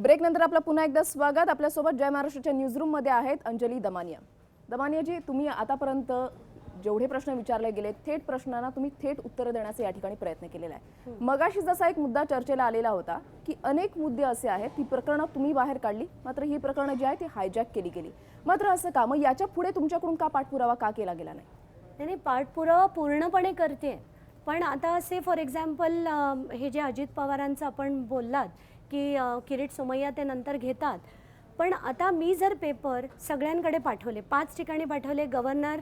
Break नंतर आपलं पुन्हा एकदा स्वागत। आपल्यासोबत जय महाराष्ट्राच्या न्यूजरूम मध्ये आहेत अंजली दमानिया। दमानिया जी, तुम्ही आतापर्यंत जेवढे प्रश्न विचारले गेले थेट प्रश्नांना तुम्ही थेट उत्तर देण्याचा या ठिकाणी प्रयत्न केलेला आहे। मगाशी जसा एक मुद्दा चर्चेला आलेला होता की अनेक मुद्दे असे आहेत ती प्रकरणं तुम्ही बाहेर काढली, मात्र ही प्रकरणं जी आहे ती हायजॅक केली गेली। मात्र असं का? मग याच्या पुढे तुमच्याकडून का पाठपुरावा का केला गेला नाही? नाही, पाठपुरावा पूर्णपणे करते। पण आता से फॉर एक्झाम्पल हे जे अजित पवारांचं आपण बोललात की किरीट सोमय्या ते नंतर घेतात, पण आता मी जर पेपर सगळ्यांकडे पाठवले, 5 ठिकाणी पाठवले, गव्हर्नर,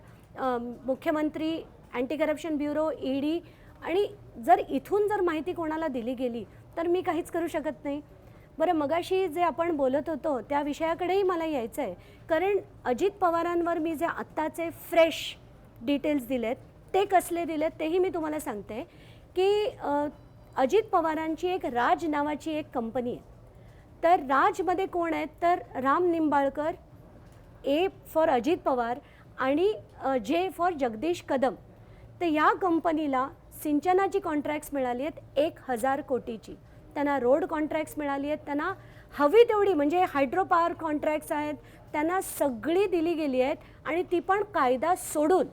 मुख्यमंत्री, अँटी करप्शन ब्युरो, ईडी, आणि जर इथून जर माहिती कोणाला दिली गेली तर मी काहीच करू शकत नाही। बरं, मगाशी जे आपण बोलत होतो त्या विषयाकडेही मला यायचं आहे, कारण अजित पवारांवर मी जे आत्ताचे फ्रेश डिटेल्स दिलेत ते कसले दिलेत तेही मी तुम्हाला सांगते की अजित पवारांची एक राज नावाची एक कंपनी आहे। तर राजमध्ये कोण आहेत तर राम निंबाळकर, ए फॉर अजित पवार आणि जे फॉर जगदीश कदम। तर या कंपनीला सिंचनाची कॉन्ट्रॅक्ट्स मिळाली आहेत 1000 कोटीची, त्यांना रोड कॉन्ट्रॅक्ट्स मिळाली आहेत, त्यांना हवी तेवढी, म्हणजे हायड्रो पॉवर कॉन्ट्रॅक्ट्स आहेत, त्यांना सगळी दिली गेली आहेत, आणि ती पण कायदा सोडून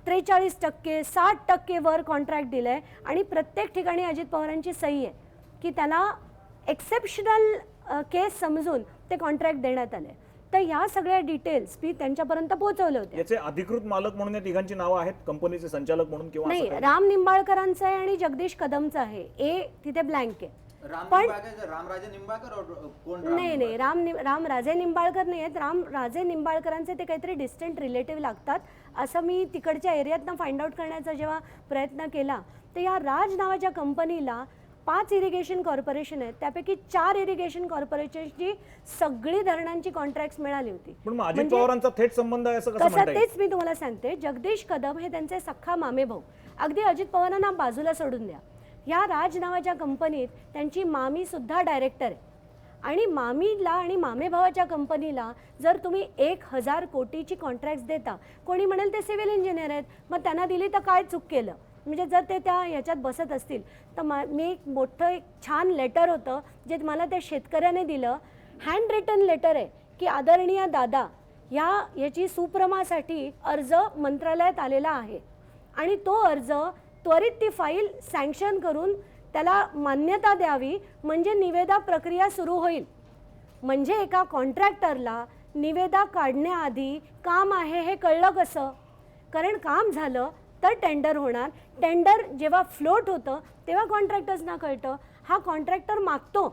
43%, 60% वर कॉन्ट्रॅक्ट दिलं आहे, आणि प्रत्येक ठिकाणी अजित पवारांची सही आहे की त्यांना एक्सेप्शनल केस समजून ते कॉन्ट्रॅक्ट देण्यात आले। तर ह्या सगळ्या डिटेल्स मी त्यांच्यापर्यंत पोहोचवले होते। याचे अधिकृत मालक म्हणून या तिघांची नावं आहेत, कंपनीचे संचालक म्हणून किंवा नाही, राम निंबाळकरांचं आहे आणि जगदीश कदमचं आहे, ए तिथे ब्लँक आहे। पण रामराजे निंबाळकर कोण? नाही, रामराजे निंबाळकर नाही आहेत, रामराजे निंबाळकरांचे ते काहीतरी डिस्टंट रिलेटिव्ह लागतात असं मी तिकडच्या एरियातनं फाइंड आउट करण्याचा जेव्हा प्रयत्न केला, तर या राज नावाच्या कंपनीला 5 इरिगेशन कॉर्पोरेशन आहेत, त्यापैकी 4 इरिगेशन कॉर्पोरेशनची सगळी धरणांची कॉन्ट्रॅक्ट्स मिळाली होती। पण अजित पवारांचा थेट संबंध आहे असं कसं म्हणता येईल? तेच मी तुम्हाला सांगते। जगदीश कदम हे त्यांचे सख्खा मामे भाऊ, अगदी अजित पवारांना बाजूला सोडून द्या, या राज नावाच्या कंपनीत त्यांची मामी सुद्धा डायरेक्टर आहे, आणि मामीला आणि मामे भावाच्या कंपनीला जर तुम्ही 1000 कोटीची कॉन्ट्रॅक्ट्स देता, कोणी म्हणेल ते सिव्हिल इंजिनियर आहेत, मग त्यांना दिली तर काय चूक केलं? म्हणजे जर ते त्या याच्यात बसत असतील तर मी एक मोठं एक छान लेटर होतं जे मला त्या शेतकऱ्याने दिलं, हँड रिटन लेटर आहे की आदरणीय दादा, याची सुप्रमासाठी अर्ज मंत्रालयात आलेला आहे, आणि तो अर्ज त्वरित ती फाईल सँक्शन करून त्याला मान्यता द्यावी, म्हणजे निविदा प्रक्रिया सुरू होईल। म्हणजे एका कॉन्ट्रॅक्टरला निविदा काढण्याआधी काम आहे हे कळलं कसं? कारण काम झालं तर टेंडर होणार, टेंडर जेव्हा फ्लोट होतं तेव्हा कॉन्ट्रॅक्टर्सना कळतं। हा कॉन्ट्रॅक्टर मागतो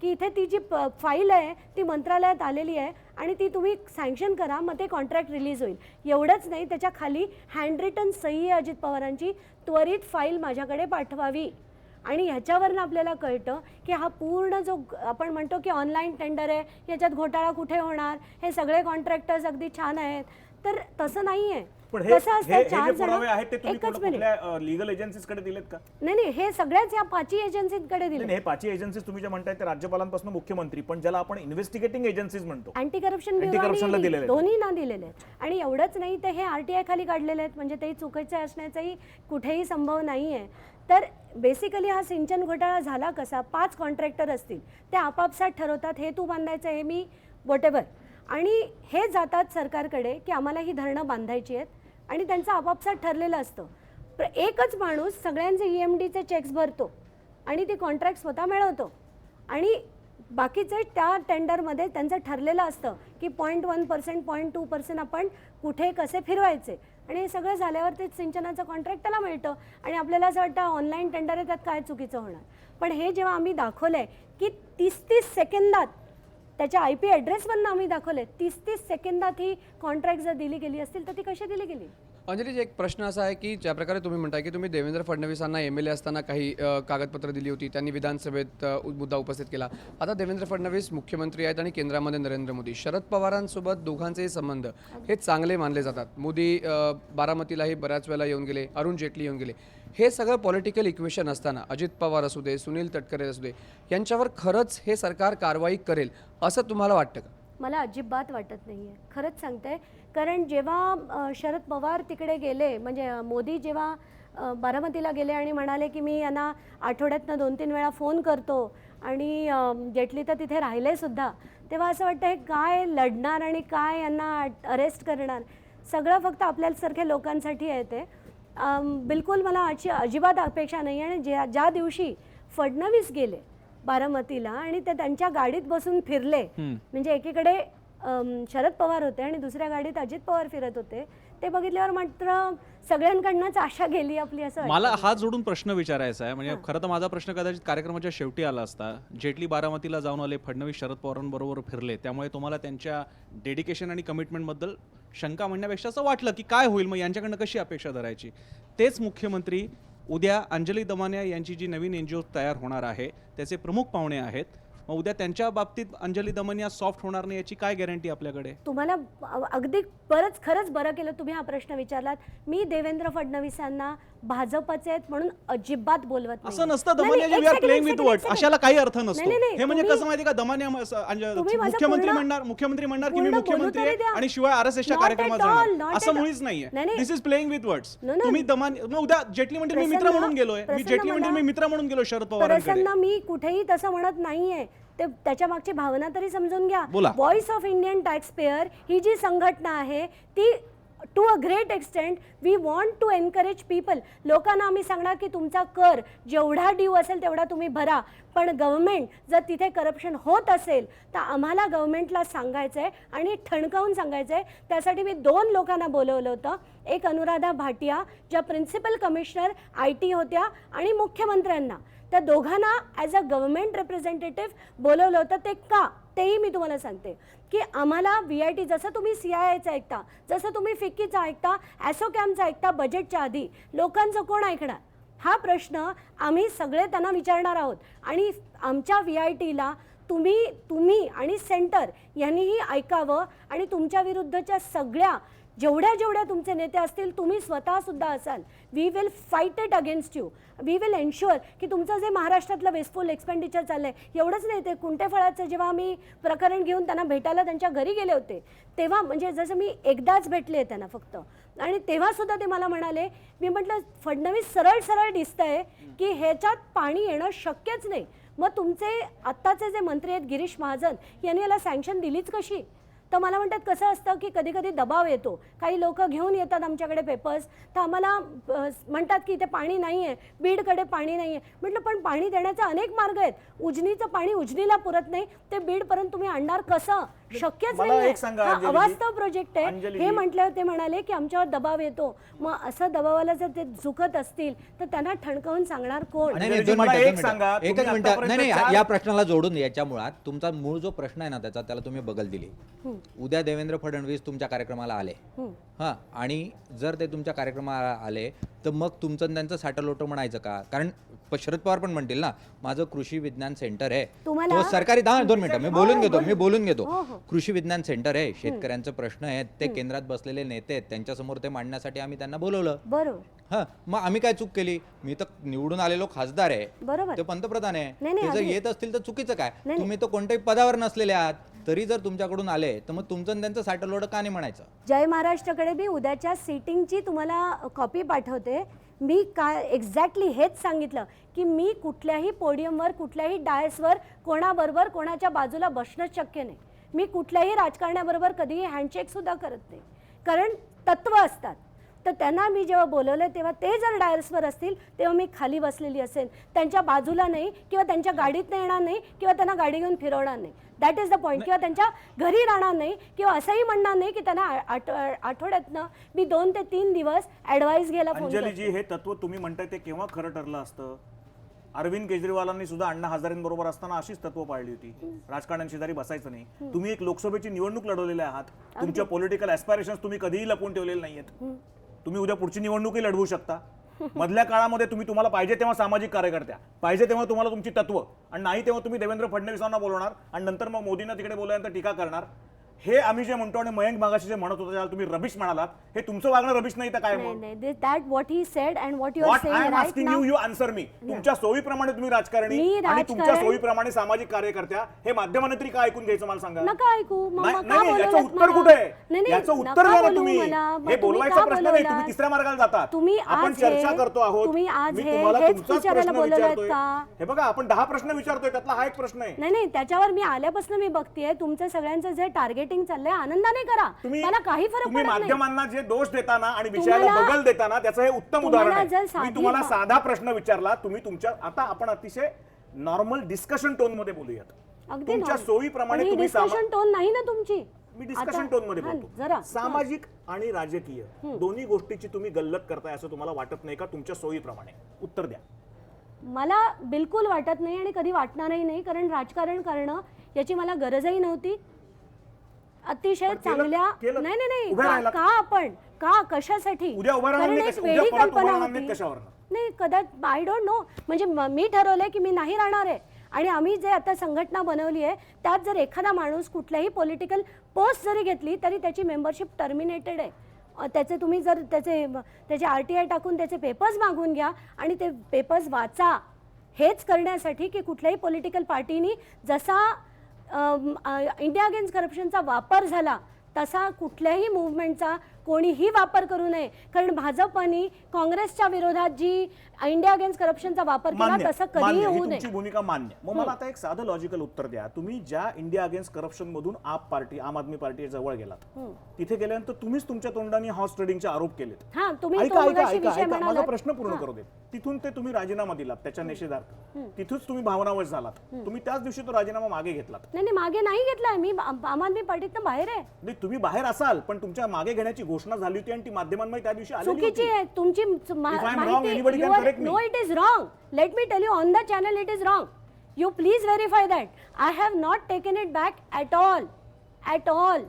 की इथे ती जी फाईल आहे ती मंत्रालयात आलेली आहे आणि ती तुम्ही सँक्शन करा, मग ते कॉन्ट्रॅक्ट रिलीज होईल। एवढंच नाही, त्याच्या खाली हँड रिटन सही आहे अजित पवारांची, त्वरित फाईल माझ्याकडे पाठवावी। आणि ह्याच्यावरनं आपल्याला कळतं की हा पूर्ण जो आपण म्हणतो की ऑनलाईन टेंडर आहे, याच्यात घोटाळा कुठे होणार, हे सगळे कॉन्ट्रॅक्टर्स अगदी छान आहेत, तर तसं नाही आहे। कसं असतं, 4 जण आहेत ते तुम्ही कुठल्या लीगल एजन्सीजकडे दिलेत का? नाही, हे सगळ्याच या 5 एजन्सीजकडे दिले। हे 5 एजन्सीज तुम्ही जे म्हणताय ते राज्यपालांपासून मुख्यमंत्री, पण ज्याला आपण इन्व्हेस्टिगेटिंग एजन्सीज म्हणतो, अँटी करप्शन ब्युरो, दोन्ही ना दिलेले आहेत। आणि एवढंच नाही, ते हे आरटीआय खाली काढलेले आहेत, म्हणजे तेही चुकीचे असण्याचाही कुठेही संभव नाही आहे। तर बेसिकली हा सिंचन घोटाळा झाला कसा? 5 कॉन्ट्रॅक्टर असतील, ते आपापसात ठरवतात हे तू बांधायचं, हे मी व्हॉटेवर, आणि हे जातात सरकारकडे की आम्हाला ही धरणं बांधायची आहेत, आणि त्यांचं आपापसात ठरलेलं असतं। एकच माणूस सगळ्यांचे EMDचे चेक्स भरतो आणि ते कॉन्ट्रॅक्ट स्वतः मिळवतो, आणि बाकीचे त्या टेंडरमध्ये त्यांचं ठरलेलं असतं की 0.1%, 0.2% आपण कुठे कसे फिरवायचे, आणि हे सगळं झाल्यावर ते सिंचनाचं कॉन्ट्रॅक्ट त्याला मिळतं, आणि आपल्याला असं वाटतं ऑनलाईन टेंडर आहे, त्यात काय चुकीचं होणार? पण हे जेव्हा आम्ही दाखवलं आहे की 30 सेकंदात, त्याच्या IP ॲड्रेसवरनं आम्ही दाखवले 30 सेकंदात ही कॉन्ट्रॅक्ट जर दिली गेली असतील तर ती कशी दिली गेली? अंजली, एक प्रश्न असा आहे की ज्या प्रकारे तुम्ही म्हणताय की तुम्ही देवेंद्र फडणवीसांना MLA असताना काही कागदपत्र दिली होती, त्यांनी विधानसभेत मुद्दा उपस्थित केला, आता देवेंद्र फडणवीस मुख्यमंत्री आहेत आणि केंद्रामध्ये नरेंद्र मोदी, शरद पवारांसोबत दोघांचेही संबंध हे चांगले मानले जातात। मोदी बारामतीलाही बऱ्याच वेळेला येऊन गेले, अरुण जेटली येऊन गेले, हे सगळं पॉलिटिकल इक्वेशन असताना अजित पवार असू दे, सुनील तटकरे असू दे, यांच्यावर खरंच हे सरकार कारवाई करेल असं तुम्हाला वाटतं का? मला अजिबात वाटत नाही आहे, खरंच सांगते। कारण जेव्हा शरद पवार तिकडे गेले, म्हणजे मोदी जेव्हा बारामतीला गेले आणि म्हणाले की मी यांना आठवड्यातनं 2-3 वेळा फोन करतो आणि जेटली तर तिथे राहिले सुद्धा, तेव्हा असं वाटतं हे काय लढणार आणि काय यांना अरेस्ट करणार, सगळं फक्त आपल्यासारख्या लोकांसाठी आहे ते. बिलकुल मला अजिबात अपेक्षा नाही. आणि ज्या दिवशी फडणवीस गेले बारामतीला आणि ते त्यांच्या गाडीत बसून फिरले, म्हणजे एकीकडे शरद पवार होते आणि दुसऱ्या गाडीत अजित पवार फिरत होते, ते बघितल्यावर मात्र सगळ्यांकडनंच आशा गेली आपली असं वाटतं. मला हात जोडून प्रश्न विचारायचा आहे. म्हणजे खरं तर माझा प्रश्न कदाचित कार्यक्रमाच्या शेवटी आला असता. जेटली बारामतीला जाऊन आले, फडणवीस शरद पवारांबरोबर फिरले, त्यामुळे तुम्हाला त्यांच्या डेडिकेशन आणि कमिटमेंटबद्दल शंका म्हणण्यापेक्षा असं वाटलं की काय होईल, मग यांच्याकडनं कशी अपेक्षा धरायची. तेच मुख्यमंत्री उद्या अंजली दमानिया यांची जी नवीन एनजीओ तयार होणार आहे त्याचे प्रमुख पाहुणे आहेत. मग उद्या त्यांच्या बाबतीत अंजली दमानिया सॉफ्ट होणार नाही याची काय गॅरंटी आपल्याकडे. तुम्हाला अगदी खरंच बरं केलं तुम्ही हा प्रश्न विचारलात. मी देवेंद्र फडणवीसांना भाजपचे आहेत म्हणून अजिबात बोलवत नाही. असं नसतं. Damania we are playing with words, अशाला काही अर्थ नसतो. नाही, हे म्हणजे तुम्ही- कसं माहिती का, दमानिया तुम्ही माझं मुख्यमंत्री पूर्ण- म्हणणार की मी पूर्ण मुख्यमंत्री बोलू आहे तरी द्या. आणि शिवाय आरएसएसच्या Not कार्यक्रमात at all, जाणार, not असं at all. मुळीच नाहीये. नाही. This is playing with words. No, no. तुम्ही दमानिया मग उद्या जेटली म्हणतील मी मित्र म्हणून गेलोय, मी जेटली म्हणतील मी मित्र म्हणून गेलो शरद पवारांकडे. प्रसन्न मी कुठेही तसं म्हणत नाहीये. ते त्याच्या मागची भावना तरी समजून घ्या. बोला. Voice of Indian tax payer ही जी संघटना आहे ती to a great extent we want to encourage people. लोकांना आम्ही सांगणार की तुमचा कर जेवढा ड्यू असेल तेवढा तुम्ही भरा, पण गव्हर्नमेंट जर तिथे करप्शन होत असेल तर आम्हाला गव्हर्नमेंटला सांगायचं आहे आणि ठणकावून सांगायचं आहे. त्यासाठी मी 2 लोकांना बोलवलं होतं. एक अनुराधा भाटिया ज्या प्रिन्सिपल कमिशनर IT होत्या आणि मुख्यमंत्र्यांना, त्या दोघांना ॲज अ गव्हर्नमेंट रिप्रेझेंटेटिव्ह बोलवलं होतं. ते का तेही मी तुम्हाला सांगते की आम्हाला VIT जसं तुम्ही CIIचं ऐकता, जसं तुम्ही फिक्कीचं ऐकता, ॲसोकॅमचं ऐकता बजेटच्या आधी, लोकांचं कोण ऐकणार हा प्रश्न आम्ही सगळे त्यांना विचारणार आहोत. आणि आमच्या VITला तुम्ही आणि सेंटर यांनीही ऐकावं आणि तुमच्या विरुद्धच्या सगळ्या जेवढ्या तुमचे नेते असतील, तुम्ही स्वतः सुद्धा असाल, we will fight it against you. We will ensure की तुमचं जे महाराष्ट्रातलं वेस्टफुल एक्सपेंडिचर चाललंय, एवढंच नाही, ते कुंटे फळाचं जेव्हा मी प्रकरण घेऊन त्यांना भेटायला त्यांच्या घरी गेले होते तेव्हा, म्हणजे जसं मी एकदाच भेटले त्यांना फक्त, आणि तेव्हा सुद्धा ते मला म्हणाले, मी म्हटलं फडणवीस सरळ दिसतंय की ह्याच्यात पाणी येणं शक्यच नाही, मग तुमचे आत्ताचे जे मंत्री आहेत गिरीश महाजन यांनी याला सँक्शन दिलीच कशी. तर मला म्हणतात कसं असतं की कधी कधी दबाव येतो, काही लोक घेऊन येतात आमच्याकडे पेपर्स, तर आम्हाला म्हणतात की इथे पाणी नाही आहे, बीडकडे पाणी नाही आहे. म्हटलं पण पाणी देण्याचे अनेक मार्ग आहेत. उजनीचं पाणी उजनीला पुरत नाही, ते बीडपर्यंत तुम्ही आणणार कसं, शक्यच मला नाही. एक सांगा, हा अंजलीजी. अवास्तव प्रोजेक्ट आहे अंजलीजी. हे म्हटल्यावर ते म्हणाले की आमच्यावर दबाव येतो. मग असं दबावाला जर ते झुकत असतील तर त्यांना ठणकावून सांगणार कोण. आणि- नाही, अंजलीजी, दोन मला मिनिटं, एक दोन सांगा, मिनिटं. एकच तुम्ही मिनिटं. आतापर्यंत नाही चार- या प्रश्नाला जोडून याच्या मुळात तुमचा मूळ जो प्रश्न आहे ना त्याला तुम्ही बगल दिली. उद्या देवेंद्र फडणवीस तुमच्या कार्यक्रमाला आले, हां, आणि जर ते तुमच्या कार्यक्रमाला आले तर मग तुमचं आणि त्यांचं साठलोटं म्हणायचं का? कारण शरद पवार पण म्हणतील ना, माझं कृषी विज्ञान सेंटर आहे, तुम्हाला- तो सरकारी 2 मिनिटं मी बोलून घेतो. हो, हो. कृषी विज्ञान सेंटर आहे, शेतकऱ्यांचे प्रश्न आहेत, ते केंद्रात बसलेले नेते आहेत, त्यांच्यासमोर ते मांडण्यासाठी आम्ही त्यांना बोलवलं. बरोबर. हा, मग आम्ही काय चूक केली? मी तर निवडून आलेलो खासदार आहे, बरोबर. ते पंतप्रधान आहे, नाही, ते जर अगदी. येत असतील तर चुकीचं काय? नाही. तुम्ही तर कोणत्याही पदावर नसलेले आहात, तरी जर तुमच्याकडून आले तर मग तुमचं आणि त्यांचं साठलोड का नाही म्हणायचं? जय महाराष्ट्राकडे मी उद्याच्या सीटिंगची तुम्हाला कॉपी पाठवते. मी काय एक्झॅक्टली हेच सांगितलं की मी कुठल्याही पोडियमवर, कुठल्याही डायसवर कोणाबरोबर कोणाच्या बाजूला बसणंच शक्य नाही. मी कुठल्याही राजकारण्याबरोबर कधीही हँडशेक सुद्धा करत नाही, कारण तत्व असतात. तर त्यांना मी जेव्हा बोलवलं तेव्हा ते जर डायर्सवर असतील तेव्हा मी खाली बसलेली असेल, त्यांच्या बाजूला नाही, किंवा त्यांच्या गाडीत येणार नाही, किंवा त्यांना गाडी घेऊन फिरवणार नाही. That is the point. किंवा त्यांच्या घरी राहणार नाही, किंवा असंही म्हणणार नाही की त्यांना आठवड्यातनं मी 2 ते 3 दिवस ॲडवाईस घ्यायला फोन अंजलीजी, हे तत्व तुम्ही म्हणताय ते केव्हा खरं ठरलं असतं? अरविंद केजरीवालांनी सुद्धा अण्णा हजारेंबरोबर असताना अशीच तत्व पाळली होती, राजकारण्यांशेजारी बसायचं नाही. तुम्ही एक लोकसभेची निवडणूक लढवलेल्या आहात, तुमच्या पॉलिटिकल ॲस्पायरेशन्स तुम्ही कधीही लपवून ठेवलेले नाहीयेत. तुम्ही उद्या पुढची निवडणूकही लढवू शकता. मधल्या काळामध्ये तुम्हाला पाहिजे तेव्हा सामाजिक कार्यकर्त्या, पाहिजे तेव्हा तुम्हाला तुमची तत्व, आणि नाही तेव्हा तुम्ही देवेंद्र फडणवीसांना बोलवणार आणि नंतर मग मोदींना तिकडे बोलल्यानंतर टीका करणार. हे आम्ही जे म्हणतो आणि मयंक मागाशी जे म्हणत होता ज्याला तुम्ही रबिश म्हणालात, हे तुमचं वागणं रबिश नाही तर काय मग? नाही that what he said and what you are what I saying am right asking now. You answer me. तुमच्या सोयीप्रमाणे तुम्ही राजकारणी मी आणि तुमच्या राजकारण- सोयीप्रमाणे सामाजिक कार्यकर्त्या हे माध्यमाने तरी काय ऐकून घ्यायचं मला सांगा. नका ऐकू मग नाही, का नाही, याचं बोलवलंत उत्तर मला? कुठे आहे? नाही, याचं नका उत्तर द्या ना बोलवू तुम्ही. मला. मग हे तुम्ही बोलवायचा का प्रश्न नाही, तुम्ही बोलवलात? तिसऱ्या मार्गाला जातात. तुम्ही आपण आज चर्चा हे- करतो आहोत. तुम्ही आज मी हे- तुम्हाला हेच तुमचाच विचारायला प्रश्न बोलवलात विचारतोय. का? हे बघा, आपण 10 प्रश्न विचारतोय, त्यातला हा एक प्रश्न आहे. नाही त्याच्यावर मी आल्यापासून मी बघतेय तुमचं सगळ्यांचं जे टार्गेटिंग चाललंय आनंदाने करा, मला काही फरक तुम्ही पडत नाही. माध्यमांना जे दोष देताना आणि विषयाला तुम्हाला- बगल देताना त्याचं हे उत्तम तुम्हाला उदाहरण जर आहे. मी साधी- तुम्हाला साधा प्रश्न विचारला, तुम्ही तुमच्या आता आपण अतिशय नॉर्मल डिस्कशन टोन मध्ये बोलूयात. अगदी तुमच्या normal. सोयीप्रमाणे पण ही तुम्ही डिस्कशन टोन नाही ना तुमची. मी डिस्कशन आता- टोन मध्ये हा, बोलतो. जरा सामाजिक आणि राजकीय दोन्ही गोष्टीची तुम्ही गल्लत करताय असं तुम्हाला वाटत नाही का? तुमच्या सोयीप्रमाणे उत्तर द्या. मला बिलकुल वाटत नाही आणि कधी वाटणारही नाही, कारण राजकारण करणं याची मला गरजही नव्हती. अतिशय पण केलं- चांगल्या केलं. नाही नाही नाही उभ्या का राहिलात. का आपण का कशासाठी उद्या उभं राहणार कारण नाही एक कशा- उद्या वेगळी परत उभं कल्पना राहणार नाही होती. कशावरनं? नाही कदाचित आय डोंट नो, म्हणजे मी ठरवलंय की मी नाही राहणार आहे. आणि आम्ही जे आता संघटना बनवली आहे त्यात जर एखादा माणूस कुठल्याही पॉलिटिकल पोस्ट जरी घेतली तरी त्याची मेंबरशिप टर्मिनेटेड आहे. त्याचे तुम्ही जर त्याचे RTI टाकून त्याचे पेपर्स मागून घ्या आणि ते पेपर्स वाचा. हेच करण्यासाठी की कुठल्याही पॉलिटिकल पार्टीनी जसा इंडिया अगेन्स्ट करप्शनचा वापर झाला तसा कुठल्याही मूवमेंटचा कोणीही वापर करू नये. कारण भाजपनी काँग्रेसच्या विरोधात जी इंडिया अगेन्स्ट करप्शनचा वापर केला मान्य, तसं मान्य, कधीही ही होऊ नये. तुमची भूमिका मान्य. मग मला आता एक साधं लॉजिकल उत्तर द्या. तुम्ही ज्या इंडिया अगेन्स्ट करप्शन मधून आम आदमी पार्टी जवळ गेलात, तिथे गेल्यानंतर तुम्हीच तुमच्या तोंडाने हॉर्स ट्रेडिंगचे आरोप केलेत. हा तुम्ही ऐका तो ऐका मगाशी ऐका विषय ऐका माझा म्हणालात. प्रश्न पूर्ण करू देत. तिथून ते तुम्ही राजीनामा दिलात त्याच्या निषेधार्थ. तिथूच तुम्ही भावनावश झालात. तुम्ही त्याच दिवशी तो राजीनामा मागे घेतलात. नाही नाही मागे नाही घेतलाय मी. आम आदमी पार्टीतनं बाहेर आहे. नाही, तुम्ही बाहेर असाल पण तुमच्या मागे घेण्याची घोषणा झाली होती आणि ती माध्यमांमध्ये त्या दिवशी आलेली चुकीची होती. आहे तुमची If I'm wrong, anybody can correct me. No it is wrong. Let me tell you on the channel it is wrong. You please verify that. I have not taken it back at all at all.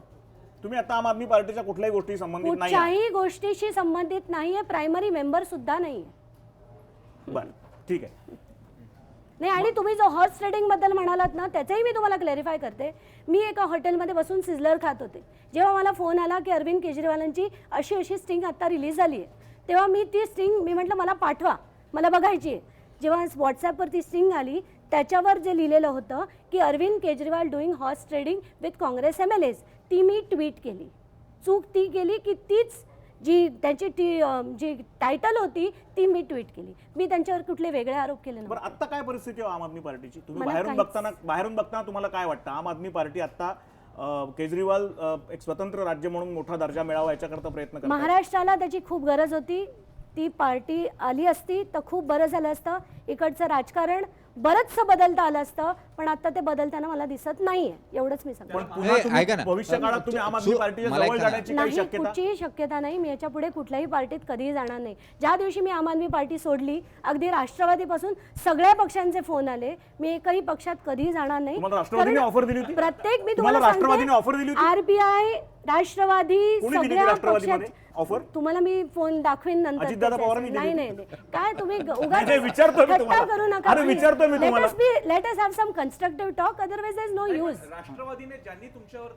तुम्ही आता आम आदमी पार्टीच्या कुठल्याही गोष्टी संबंधित नाही आहात. कुठच्याही गोष्टीशी संबंधित नाहीये. प्रायमरी मेंबर सुद्धा नाहीये. बरं, ठीक आहे. नाही आणि तुम्ही जो हॉर्स ट्रेडिंग बद्दल म्हणालात ना त्याचंही मी तुम्हाला क्लॅरिफाय करते. मी एका हॉटेलमध्ये बसून सिझलर खात होते जेव्हा मला फोन आला की अरविंद केजरीवालांची अशी स्टिंग आता रिलीज झाली आहे. तेव्हा मी ती स्टिंग मी म्हटलं मला पाठवा, मला बघायची आहे. जेव्हा व्हॉट्सॲपवर ती स्टिंग आली त्याच्यावर जे लिहिलेलं होतं की Arvind Kejriwal doing horse trading with Congress MLAs, ती मी ट्विट केली. चूक ती केली की तीच जी त्यांची जी टायटल होती ती मी ट्विट केली. मी त्यांच्यावर कुठले वेगळे आरोप केले बरं, नव्हते. आता काय परिस्थिती आहे आम आदमी पार्टीची? तुम्ही मला बाहेरून बघताना तुम्हाला काय वाटतं? आम आदमी पार्टी आता केजरीवाल एक स्वतंत्र राज्य म्हणून मोठा दर्जा मिळावा याच्याकरता प्रयत्न करतात. महाराष्ट्राला त्याची खूप गरज होती. ती पार्टी आली असती तर खूप बरं झालं असतं. इकडचं राजकारण बरंचसं बदलता आलं असतं पण आता ते बदलताना मला दिसत नाहीये. एवढंच मी सांगते. पण पुन्हा तुम्ही ऐका ना. भविष्य काळात तुम्ही आम आदमी पार्टीच्या मला जवळ ऐका ना. जाण्याची काही नाही शक्यता? कुठचीही शक्यता नाही. मी याच्या पुढे कुठल्याही पार्टीत कधीही जाणार नाही. ज्या दिवशी मी आम आदमी पार्टी सोडली अगदी राष्ट्रवादीपासून सगळ्या पक्षांचे फोन आले. मी एकही पक्षात कधीही जाणार नाही. तुम्हाला राष्ट्रवादीने कारण ऑफर दिली होती? प्रत्येक मी तुम्हाला तुम्हाला राष्ट्रवादीने ऑफर दिली होती? RBI राष्ट्रवादी कोणी दिली होती सगळ्या राष्ट्रवादीमध्ये ऑफर? तुम्हाला मी फोन दाखवेन नंतर. अजितदादा त्याचे. पवारांनी दिली नाही होती? नाही नाही. काय तुम्ही नाही, विचारतोय मी थट्टा तुम्हाला. करू नका. अरे, विचारतोय मी तुम्हाला. Let us have some constructive talk otherwise there is no use. राष्ट्रवादीने ज्यांनी तुमच्यावर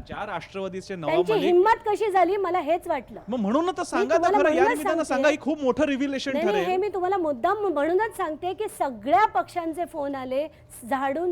ज्या राष्ट्रवादीचे त्यांची नवा हिंमत कशी झाली मला हेच वाटलं. मग म्हणून तर सांगा तर तुम्हाला खरं, या म्हणूनच निमित्तानं सांगते. सांगा, ही खूप मोठं रिव्हिलेशन नाही नाही, हे ठरेल. मी तुम्हाला मुद्दाम म्हणूनच सांगते की सगळ्या पक्षांचे फोन आले. झाडून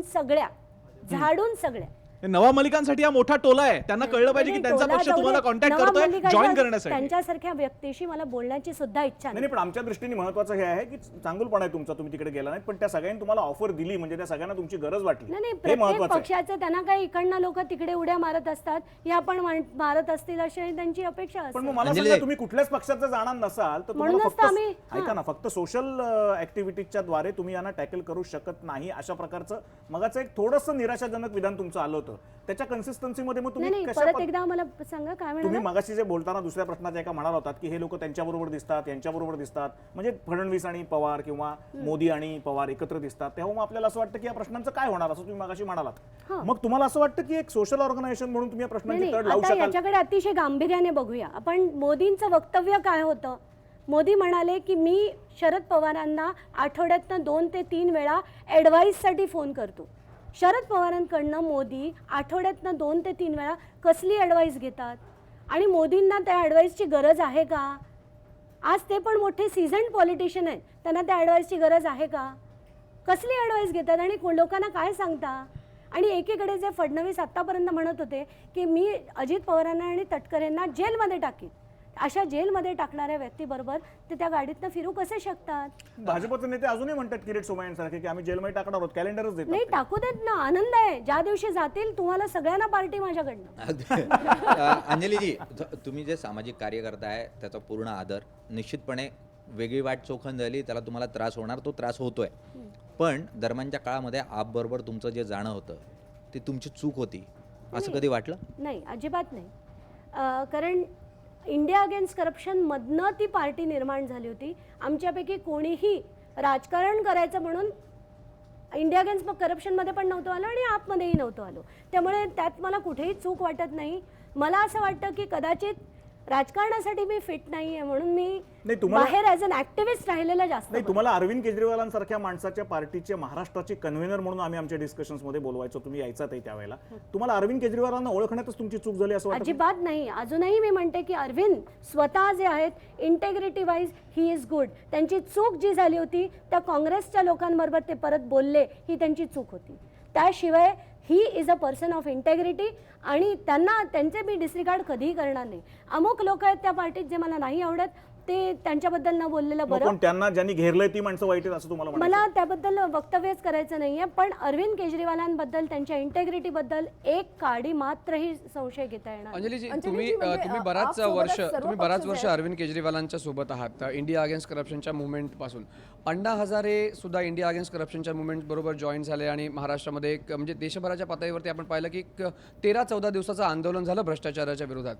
सगळ्या. हे नवा मलिकांसाठी हा मोठा टोला आहे. त्यांना कळलं पाहिजे की त्यांचा पक्ष तुम्हाला कॉन्टॅक्ट करतोय जॉईन करण्यासाठी. त्यांच्यासारख्या व्यक्तीशी मला बोलण्याची सुद्धा इच्छा नाही नाही. पण आमच्या दृष्टीने महत्वाचं हे आहे की चांगुलपणा आहे तुमचा, तुम्ही तिकडे गेला नाही पण त्या सगळ्यांनी तुम्हाला ऑफर दिली म्हणजे त्या सगळ्यांना तुमची गरज वाटली. नाही हे प्रत्येक महत्वाचं आहे. पक्षाचे त्यांना काही इकडनं लोक तिकडे उड्या मारत असतात. या पण मारत असतील अशी त्यांची अपेक्षा पण असते. मग मला अंजली, सांगा, तुम्ही कुठल्याच पक्षाचं जाणार नसाल तर तुम्हाला म्हणूनच फक्त तर आम्ही- ऐका ना, फक्त सोशल ऍक्टिव्हिटीजच्या द्वारे तुम्ही यांना टॅकल करू शकत नाही अशा प्रकारचं मगाचं एक थोडंसं निराशाजनक विधान तुमचं आलं होतं. त्याच्या कन्सिस्टन्सी मध्ये मग नाही तुम्ही नाही कशा परत एकदा मला सांगा काय तुम्ही म्हणाला. मगाशी जे बोलताना दुसऱ्या प्रश्नाच्या एका म्हणाला होतात की हे लोक त्यांच्याबरोबर दिसतात यांच्याबरोबर दिसतात म्हणजे फडणवीस आणि पवार किंवा मोदी आणि पवार एकत्र दिसतात, तेव्हा मग आपल्याला असं वाटतं की या प्रश्नांचं काय होणार असं तुम्ही मगाशी म्हणालात. मग तुम्हाला असं वाटतं की एक सोशल ऑर्गनायझेशन म्हणून तुम्ही या प्रश्नांची नाही तड लावू आता शकाल? याच्याकडे अतिशय गांभीर्याने बघूया आपण. मोदींचं वक्तव्य काय होतं? मोदी म्हणाले की मी शरद पवारांना आठवड्यातनं 2 ते 3 वेळा ॲडवाईससाठी फोन करतो. शरद पवारांकडनं मोदी आठवड्यातनं 2 ते 3 वेळा कसली ॲडवाईस घेतात आणि मोदींना त्या ॲडवाईसची गरज आहे का? आज ते पण मोठे सीझन्ड पॉलिटिशियन आहेत, त्यांना त्या ॲडवाईसची गरज आहे का? कसली ॲडवाईस घेतात आणि लोकांना काय सांगता? आणि एकीकडे जे फडणवीस आत्तापर्यंत म्हणत होते की मी अजित पवारांना आणि तटकरेंना जेलमध्ये टाकीन, अशा जेलमध्ये टाकणाऱ्या व्यक्तीबरोबर ते त्या गाडीतनं फिरू कसे शकतात? भाजपचे नेते अजूनही म्हणतात किरीट सोमय्यांसारखे की आम्ही जेलमध्ये टाकणार आहोत, कॅलेंडरच देतात नाही, ते. टाकू देत ना, आनंद आहे. ज्या दिवशी जातील तुम्हाला सगळ्यांना पार्टी माझ्याकडनं. अंजलीजी, तुम्ही जे सामाजिक कार्य करताय त्याचा पूर्ण आदर. निश्चितपणे वेगळी वाट चोखंद झाली, त्याला तुम्हाला त्रास होणार, तो त्रास होतोय. पण दरम्यानच्या काळामध्ये आपबरोबर तुमचं जे जाणं होतं ती तुमची चूक होती असं कधी वाटलं? नाही, अजिबात नाही. कारण इंडिया अगेन्स्ट करप्शनमधनं ती पार्टी निर्माण झाली होती. आमच्यापैकी कोणीही राजकारण करायचं म्हणून इंडिया अगेन्स्ट करप्शनमध्ये पण नव्हतं आलो आणि आपमध्येही नव्हतं आलो. त्यामुळे त्यात मला कुठेही चूक वाटत नाही. मला असं वाटतं की कदाचित राजकारणासाठी मी फिट नाही आहे म्हणून मी नाही, तुम्हाला- बाहेर ॲज अन ॲक्टिव्हिस्ट राहिलेलं जास्त नाही, बरं. तुम्हाला अरविंद केजरीवालांसारख्या माणसाच्या पार्टीचे महाराष्ट्राचे कन्व्हेनर म्हणून आम्ही आमच्या डिस्कशन्समध्ये बोलवायचो, तुम्ही यायचात त्यावेळेला. तुम्हाला अरविंद केजरीवालांना ओळखण्यातच तुमची चूक झाली असं वाटतं? अजिबात नाही. अजूनही मी म्हणते की अरविंद स्वतः जे आहेत integrity wise he is good. त्यांची चूक जी झाली होती त्या काँग्रेसच्या लोकांबरोबर ते परत बोलले, ही त्यांची चूक होती. त्याशिवाय he is a person of integrity आणि त्यांचे मी डिसरिगार्ड कधीही करणार नाही. अमुक लोक आहेत त्या पार्टीत जे मला नाही आवडत, ते त्यांच्याबद्दल न बोललेलं मग बरं. पण त्यांना ज्यांनी घेरलंय ती माणसं वाईट आहेत असं तुम्हाला म्हणायचं? मला त्याबद्दल वक्तव्यच करायचं नाहीये, पण अरविंद केजरीवालांबद्दल त्यांच्या इंटेग्रिटीबद्दल एक काडी मात्रही संशय घेता येणार नाही. अंजलीजी, अंजलीजी, तुम्ही म्हणजे, तुम्ही आप बराच सोबतच वर्ष सर्व तुम्ही बराच पक्ष वर्ष जे आहेत. अरविंद केजरीवालांच्या सोबत आहात. इंडिया अगेन्स्ट करप्शनच्या मुवमेंट पासून अण्णा हजारे सुद्धा इंडिया अगेन्स्ट करप्शनच्या मुवमेंट बरोबर जॉईन झाले आणि महाराष्ट्रामध्ये एक म्हणजे देशभराच्या पातळीवरती आपण पाहिलं की 13-14 दिवसाचं आंदोलन झालं भ्रष्टाचाराच्या विरोधात.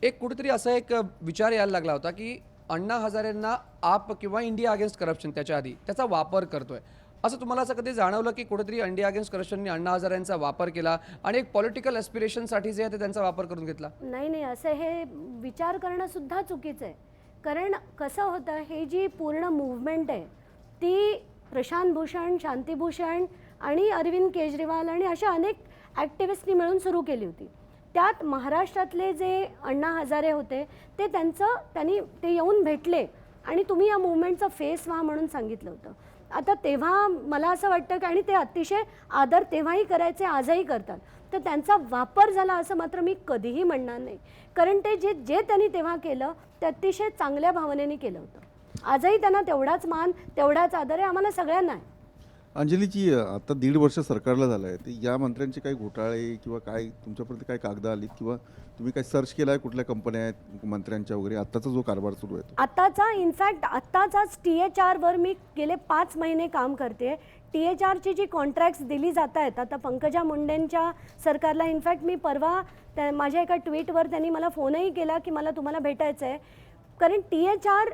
एक कुठेतरी असा एक विचार यायला लागला होता की अण्णा हजारेंना आप किंवा इंडिया अगेन्स्ट करप्शन त्याच्या आधी त्याचा वापर करतोय, असं तुम्हाला असं कधी जाणवलं की कुठेतरी इंडिया अगेन्स्ट करप्शनने अण्णा हजारेंचा वापर केला आणि एक पॉलिटिकल ॲस्पिरेशनसाठी जे आहे ते त्यांचा वापर करून घेतला? नाही, असं हे विचार करणं सुद्धा चुकीचं आहे. कारण कसं होतं, हे जी पूर्ण मूव्हमेंट आहे ती प्रशांत भूषण, शांतिभूषण आणि अरविंद केजरीवाल आणि अशा अनेक ॲक्टिव्हिस्टनी मिळून सुरू केली होती. त्यात महाराष्ट्रातले जे अण्णा हजारे होते त्यांनी ते येऊन भेटले आणि तुम्ही या मूव्हमेंटचा फेस व्हा म्हणून सांगितलं होतं. आता तेव्हा मला असं वाटतं की आणि ते अतिशय आदर तेव्हाही करायचे, आजही करतात. तर त्यांचा वापर झाला असं मात्र मी कधीही म्हणणार नाही. कारण ते जे त्यांनी तेव्हा केलं ते अतिशय चांगल्या भावनेने केलं होतं. आजही त्यांना तेवढाच मान, तेवढाच आदर आहे आम्हाला सगळ्यांना आहे. अंजलीजी, आता 1.5 वर्ष सरकारला झालं आहे, तर या मंत्र्यांचे काही घोटाळे किंवा काय तुमच्यापर्यंत काय कागदं आलीत किंवा तुम्ही काय सर्च केला आहे कुठल्या कंपन्या आहेत मंत्र्यांच्या वगैरे, आत्ताचा जो कारभार सुरू आहे तो? आत्ताचा इनफॅक्ट आत्ताचाच THRवर मी गेले 5 महिने काम करते. THRची जी कॉन्ट्रॅक्ट्स दिली जात आहेत आता पंकजा मुंडेंच्या सरकारला, इनफॅक्ट मी परवा माझ्या एका ट्विटवर त्यांनी मला फोनही केला की मला तुम्हाला भेटायचं आहे. कारण THR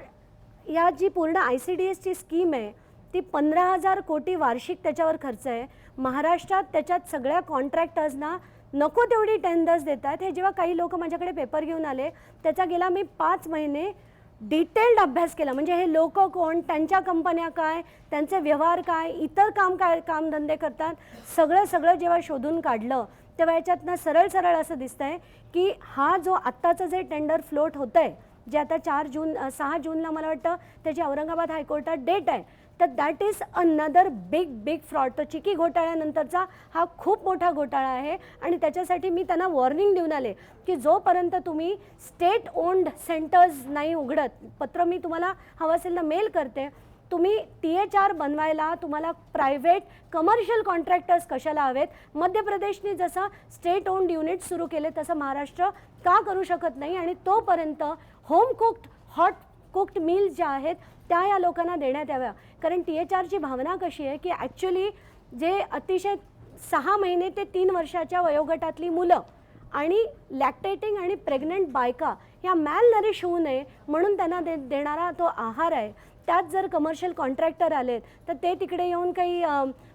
या जी पूर्ण ICDSची स्कीम आहे ती 15,000 कोटी वार्षिक त्याच्यावर खर्च आहे. महाराष्ट्रात त्याच्यात सगळ्या कॉन्ट्रॅक्टर्सना नको तेवढी टेंडर्स देतात. हे जेव्हा काही लोक माझ्याकडे पेपर घेऊन आले त्याचा गेला मी 5 महिने डिटेल्ड अभ्यास केला. म्हणजे हे लोक कोण, त्यांच्या कंपन्या काय, त्यांचे व्यवहार काय, इतर कामधंदे करतात, सगळं जेव्हा शोधून काढलं तेव्हा याच्यातनं सरळ असं दिसतंय की हा जो आत्ताचं जे टेंडर फ्लोट होतं आहे, जे आता 6 जूनला मला वाटतं त्याची औरंगाबाद हायकोर्टात डेट आहे, तर that is another big fraud. तर चिकी घोटाळ्यानंतरचा हा खूप मोठा घोटाळा आहे आणि त्याच्यासाठी मी त्यांना वॉर्निंग देऊन आले की जोपर्यंत तुम्ही स्टेट ओन्ड सेंटर्स नाही उघडत, पत्र मी तुम्हाला हवं असेल ना मेल करते, तुम्ही THR बनवायला तुम्हाला प्रायव्हेट कमर्शियल कॉन्ट्रॅक्टर्स कशाला हवेत? मध्य प्रदेशने जसं स्टेट ओन्ड युनिट सुरू केले तसं महाराष्ट्र का करू शकत नाही? आणि तोपर्यंत home cooked, hot cooked meals ज्या आहेत त्या या लोकांना देण्यात याव्या. कारण THRची भावना कशी आहे की ॲक्च्युली जे अतिशय 6 महिने ते 3 वर्षाच्या वयोगटातली मुलं आणि लॅक्टेटिंग आणि प्रेग्नंट बायका ह्या मॅलनरिश होऊ नये म्हणून त्यांना देणारा तो आहार आहे. त्यात जर कमर्शियल कॉन्ट्रॅक्टर आलेत तर ते तिकडे येऊन काही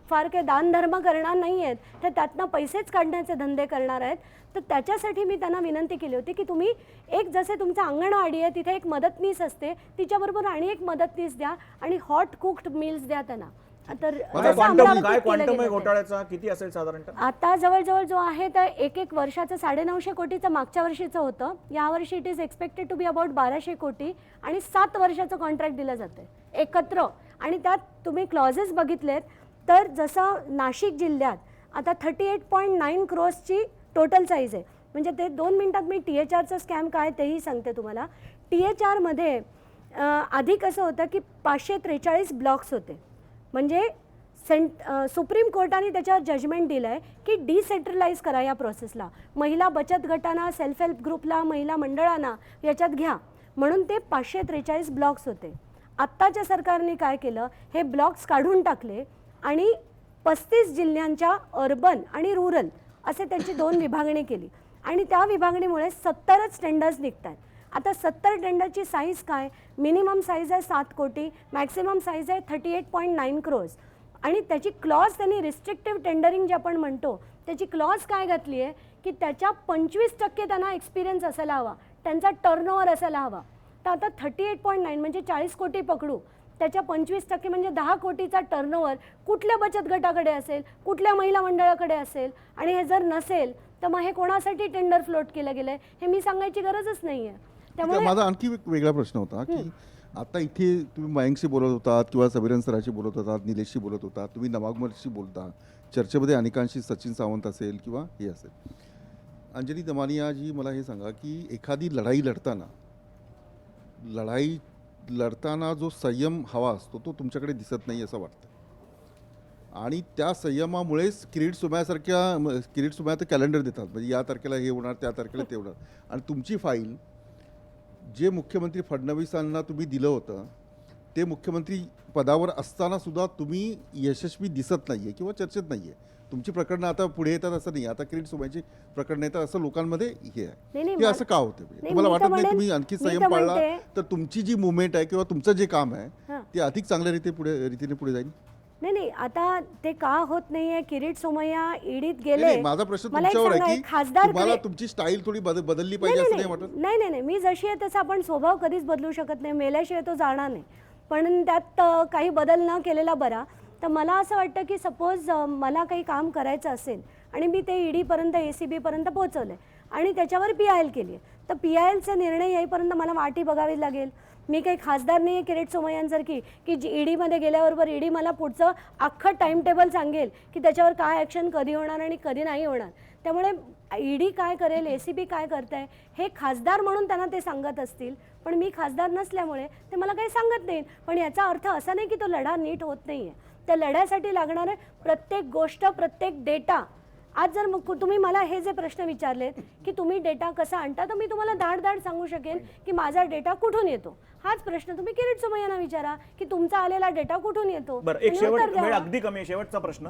फार काही दानधर्म करणार नाही आहेत, तर त्यातनं पैसेच काढण्याचे धंदे करणार आहेत. तर त्याच्यासाठी मी त्यांना विनंती केली होती की तुम्ही एक जसे तुमचं अंगणवाडी आहे तिथे एक मदतनीस असते, तिच्याबरोबर आणि एक मदतनीस द्या आणि हॉट कुक्ड मील्स द्या त्यांना. तर आता जसं अमरावतीत काय केलं क्वांटम गेलं ते. घोटाळ्याचा किती असेल साधारणतः? आता जवळजवळ जो आहे तर एक वर्षाचं 950 कोटीचं मागच्या वर्षीचं होतं. यावर्षी it is expected to be about 1200 कोटी आणि 7 वर्षाचं कॉन्ट्रॅक्ट दिलं जातं एकत्र. आणि त्यात तुम्ही क्लॉजेस बघितलेत तर जसं नाशिक जिल्ह्यात आता 38.9 क्रोर्सची टोटल साईज आहे. म्हणजे ते 2 मिनिटात मी THRचं स्कॅम काय तेही सांगते तुम्हाला. THRमध्ये आधी कसं होतं की 543 ब्लॉक्स होते. म्हणजे सुप्रीम कोर्टाने त्याच्यावर जजमेंट दिलं आहे की डिसेंट्रलाइज करा या प्रोसेसला. महिला बचत गटांना, सेल्फ हेल्प ग्रुपला, महिला मंडळांना याच्यात घ्या म्हणून ते 543 ब्लॉक्स होते. आत्ताच्या सरकारने काय केलं, हे ब्लॉक्स काढून टाकले आणि 35 जिल्ह्यांच्या अर्बन आणि रुरल असे त्यांची 2 विभागणी केली. आणि त्या विभागणीमुळे 70च टेंडर्स निघत आहेत. आता 70 टेंडरची साईज काय, मिनिमम साईज आहे 7 कोटी, मॅक्सिमम साईज आहे 38.9 क्रोर्स. आणि त्याची क्लॉज त्यांनी रिस्ट्रिक्टिव्ह टेंडरिंग जे आपण म्हणतो त्याची क्लॉज काय घातली आहे की त्याच्या 25% त्यांना एक्सपिरियन्स असायला हवा, त्यांचा टर्नओव्हर असायला हवा. तर आता 38.9 म्हणजे 40 कोटी पकडू, त्याच्या 25% म्हणजे 10 कोटीचा टर्नओव्हर कुठल्या बचत गटाकडे असेल, कुठल्या महिला मंडळाकडे असेल. आणि हे जर नसेल तर मग हे कोणासाठी टेंडर फ्लोट केलं गेलं आहे हे मी सांगायची गरजच नाही आहे. त्यामुळे माझा आणखी एक वेगळा प्रश्न होता की आता इथे तुम्ही मयंकशी बोलत होतात किंवा सबिरन सरांशी बोलत होतात, निलेशशी बोलत होतात, तुम्ही नवागमरशी बोलता, चर्चेमध्ये अनेकांशी सचिन सावंत असेल किंवा हे असेल. अंजली दमानिया जी, मला हे सांगा की एखादी लढाई लढताना जो संयम हवा असतो तो तुमच्याकडे दिसत नाही असं वाटतं. आणि त्या संयमामुळेच किरीट सोमय्या तर कॅलेंडर देतात, म्हणजे या तारखेला हे होणार, त्या तारखेला ते होणार. आणि तुमची फाईल जे मुख्यमंत्री फडणवीसांना तुम्ही दिलं होतं ते मुख्यमंत्री पदावर असताना सुद्धा तुम्ही यशस्वी दिसत नाही आहे किंवा चर्चेत नाही आहे. तुमची प्रकरणं आता पुढे येतात असं नाही, आता किरीट सोमय्याची प्रकरणं येतात असं लोकांमध्ये हे आहे. हे असं का होते? तुम्हाला वाटत नाही तुम्ही आणखी संयम पाळला तर तुमची जी मुवमेंट आहे किंवा तुमचं जे काम आहे ते अधिक चांगल्या रीतीने पुढे जाईल? नाही आता ते का होत नाहीये. किरीट सोमय्या ईडीत गेले. नाही, माझा प्रश्न मला एक तुमच्यावर सांगा, आहे एक की खासदार तुम्हाला तुमची स्टाईल थोडी बदलली पाहिजे असं नाही वाटत? नाही, मी जशी आहे तसं आपण स्वभाव कधीच बदलू शकत नाही, मेल्याशिवाय तो जाणार नाही. पण त्यात काही बदल न केलेला बरा. तर मला असं वाटतं की सपोज मला काही काम करायचं असेल आणि मी ते ईडीपर्यंत ACB पर्यंत पोहोचवलं आणि त्याच्यावर PIL केली आहे, तर PILचे निर्णय येईपर्यंत मला वाटी बघावी लागेल. मी काही खासदार नाही आहे किरीट सोमय्यांसारखी की ईडीमध्ये गेल्याबरोबर ईडी मला पुढचं अख्खं टाईम टेबल सांगेल की त्याच्यावर काय ॲक्शन कधी होणार आणि कधी नाही होणार. त्यामुळे ईडी काय करेल, ACB काय करत आहे हे खासदार म्हणून त्यांना ते सांगत असतील, पण मी खासदार नसल्यामुळे ते मला काही सांगत नाहीत. पण याचा अर्थ असा नाही की तो लढा नीट होत नाही आहे. त्या लढ्यासाठी लागणारे प्रत्येक गोष्ट, प्रत्येक डेटा. आज जर मग तुम्ही मला हे जे प्रश्न विचारलेत की तुम्ही डेटा कसा आणता, तर मी तुम्हाला धाड सांगू शकेन की माझा डेटा कुठून येतो. हाच प्रश्न तुम्ही किरीट सोमय्यांना विचारा की तुमचा आलेला डेटा कुठून येतो. बरं, एक वेळ अगदी कमी आहे, शेवटचा प्रश्न.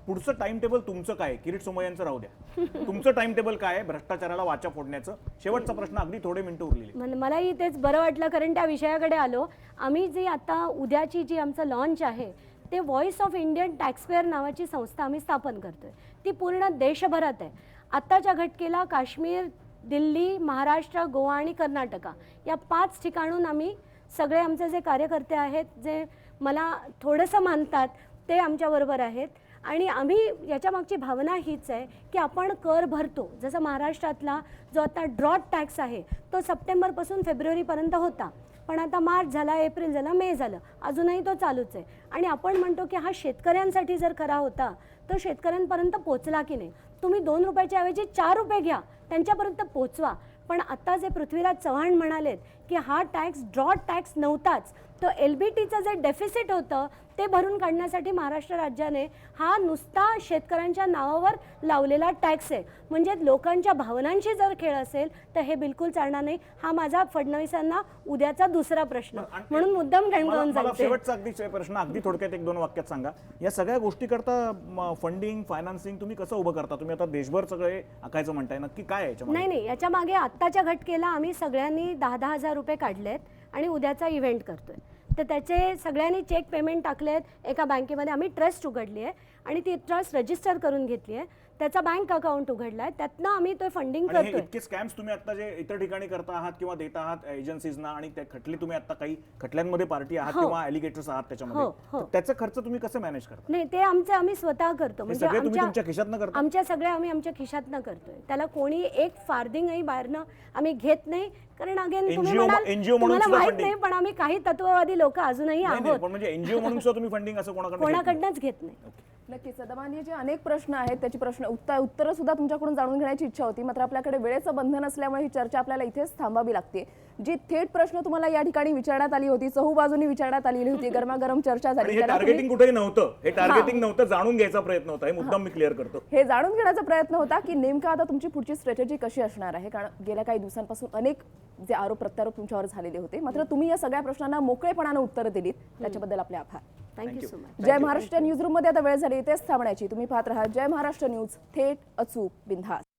पुढचं टाइम टेबल तुमचं काय? किरीट सोमय्यांचं राहू द्या, तुमचं टाइम टेबल काय आहे भ्रष्टाचाराला वाचा फोडण्याचं? शेवटचा प्रश्न, अगदी थोडे मिनिटं उरलेली. मलाही तेच बरं वाटलं कारण त्या विषयाकडे आलो. आम्ही जी आता उद्याची जी आमचं लॉन्च आहे ते व्हॉइस ऑफ इंडियन टॅक्सपेअर नावाची संस्था आम्ही स्थापन करतोय. ती पूर्ण देशभरात आहे. आत्ताच्या घटकेला काश्मीर, दिल्ली, महाराष्ट्र, गोवा आणि कर्नाटका या 5 ठिकाणून आम्ही सगळे आमचे जे कार्यकर्ते आहेत, जे मला थोडंसं मानतात, ते आमच्याबरोबर आहेत. आणि आम्ही याच्या मागची भावना हीच आहे की आपण कर भरतो. जसं महाराष्ट्रातला जो आता ड्रॉट टॅक्स आहे तो सप्टेंबरपासून फेब्रुवारीपर्यंत होता, पण आता मार्च झाला, एप्रिल झाला, मे झालं, अजूनही तो चालूच आहे. आणि आपण म्हणतो की हा शेतकऱ्यांसाठी जर खरा होता तो शेतकऱ्यांपर्यंत पोचला की नाही. तुम्ही 2 रुपयाच्या ऐवजी 4 रुपये घ्या, त्यांच्यापर्यंत पोचवा. पण आता जे पृथ्वीराज चव्हाण म्हणालेत की हा टॅक्स ड्रॉट टॅक्स नव्हताच, तो LBTचं जे डेफिसिट होतं ते भरून काढण्यासाठी महाराष्ट्र राज्याने हा नुसता शेतकऱ्यांच्या नावावर लावलेला टॅक्स आहे. म्हणजे लोकांच्या भावनांशी जर खेळ असेल तर हे बिलकुल चालणार नाही. हा माझा फडणवीसांना उद्याचा दुसरा प्रश्न, म्हणून मुद्दाम मला सांगते. शेवटचा अगदी प्रश्न, अगदी थोडक्यात 1-2 वाक्यात सांगा. या सगळ्या गोष्टी करता फंडिंग, फायनान्सिंग तुम्ही कसं उभं करता? तुम्ही आता देशभर सगळे आखायचं म्हणताय, नक्की काय आहे याच्या मागे? नाही, याच्या मागे आत्ताच्या घटकेला आम्ही सगळ्यांनी 10,000 रुपये काढलेत आणि उद्याचा इव्हेंट करतोय. तर त्याचे सगळ्यांनी चेक पेमेंट टाकलेत एका बँकेमध्ये. आम्ही ट्रस्ट उघडली आहे आणि ती ट्रस्ट रजिस्टर करून घेतली आहे. त्याचा बँक अकाउंट उघडलाय, त्यातनं आम्ही तो फंडिंग आणि हे करतोय. इतके स्कॅम्स तुम्ही आता जे इतर ठिकाणी करता आहात किंवा देत आहात एजन्सीजना, आणि त्या खटले तुम्ही आता काही खटल्यांमध्ये पार्टी आहात किंवा अलिगेटर्स आहात त्याच्यामध्ये, तर त्याचा खर्च तुम्ही कसे मॅनेज करता? नाही, ते आम्ही स्वतः करतो. हे सगळे तुम्ही तुमच्या खिशातनं करता? आमच्या सगळ्या आम्ही आमच्या खिशातनं करतोय. त्याला कोणी एक फार्दिंगही बाहेरनं आम्ही घेत नाही, कारण अगेन तुम्ही NGO म्हणाल म्हणून तुम्हाला सुद्धा माहित funding. नाही, पण आम्ही काही तत्ववादी लोक अजूनही नाही, नाही, आहोत, पण म्हणजे एनजीओ म्हणून सुद्धा तुम्ही फंडिंग असं कोणाकडे घेत नाही? कोणाकडनंच घेत नाही. नक्कीच दमानिया, जे अनेक प्रश्न आहेत त्याची उत्तरं सुद्धा तुमच्याकडून जाणून घेण्याची इच्छा होती, मात्र आपल्याकडे वेळेचं बंधन असल्यामुळे ही चर्चा आपल्याला इथेच थांबावी लागते. जी थेट प्रश्न तुम्हाला या ठिकाणी विचारण्यात आली होती, चहूबाजूनी विचारण्यात आलेली होती, गरमागरम चर्चा आणि झाली, हे त्याला टार्गेटिंग तुम्ही- कुठेही नव्हतं, हे टार्गेटिंग नव्हतं, जाणून घ्यायचा प्रयत्न होता. हे मुद्दाम मी क्लिअर करतो. हे जाणून घेण्याचा प्रयत्न होता की नेमका आता तुमची पुढची स्ट्रॅटेजी कशी असणार आहे, कारण गेल्या काही दिवसांपासून अनेक जे आरोप प्रत्यारोप तुमच्यावर झालेले होते, मात्र तुम्ही या सगळ्या प्रश्नांना मोकळेपणानं उत्तरं दिलीत, त्याच्याबद्दल आपले आभार. Thank you so much. Jai Maharashtra news room मध्ये आता वेळ झाली इथेच थांबण्याची. तुम्ही पाहत राहा जय महाराष्ट्र न्यूज, थेट, अचूक, बिनधास्त.